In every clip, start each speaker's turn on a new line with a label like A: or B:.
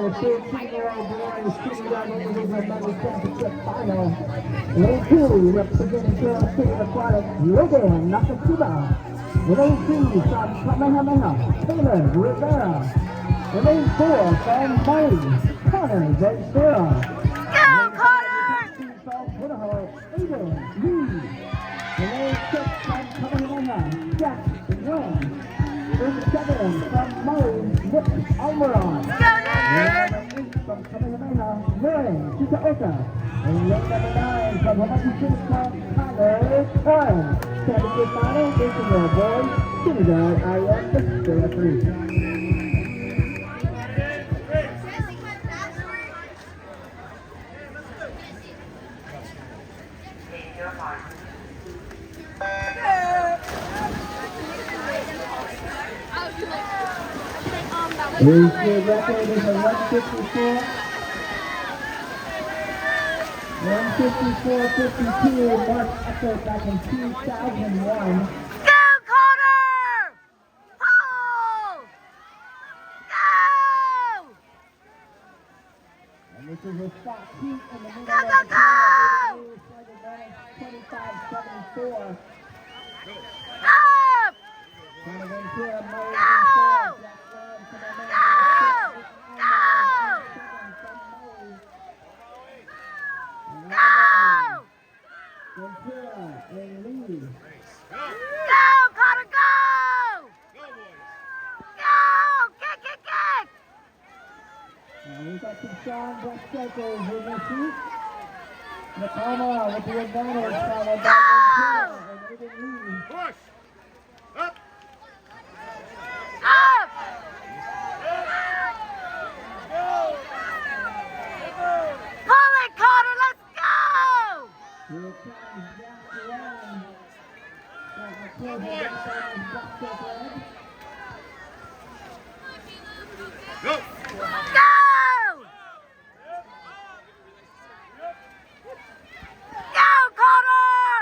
A: The 13-year-old boys shooting down individual men's championship final. Lane 2 representing Carroll City Aquatic, Logan Nakashima. Lane 3 from Kamehameha, Taylor Rivera. Lane 4 from Murray, Connor Ventura.
B: Go, Connor!
A: From Idaho, Aiden Reed. Lane 6 from Kamehameha, Jack Wynn. Lane 7 from Murray, Nick Almiron.
B: Go, Nick!
A: From Kamehameha, Murray Kitaoka. And lane number 9 from Hawaii City Club, Tyler Karen. Championship final, facing your boys, Trinidad IS, the referee. His record is a 154. 154-52, Mark Echo back in 2001.
B: Go, Connor! Pull! Go!
A: And this is a spot heat in the middle
B: Go,
A: of
B: go,
A: the
B: go!
A: 25-74.
B: Up!
A: Kind of Ventura, Murray,
B: Go!
A: Ventura and Lee.
B: Go, Connor, go! Go! Kick, kick, kick!
A: We've got some strong breast circles in this heat. Nakama with the advantage, followed by Ventura and Aiden Lee.
C: Push! Up!
B: Up! Pull it, Connor, let's go!
A: Here comes Jack Ryan. Got the close of that side of his breast circle.
C: Go!
B: Go! Go, Connor!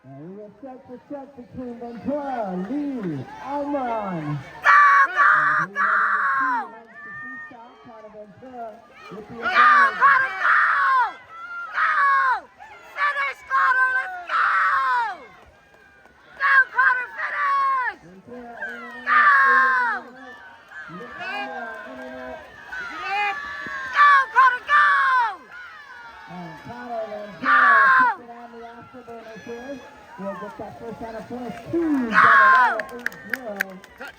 A: And we will set the set between Ventura, Lee, Almiron.
B: Go, go, go! Go, Connor, go! Go! Finish, Connor, let's go! Go, Connor, finish! Go! Go, Connor, go!
A: We'll get that first out of finish. 2-0.
C: Touch!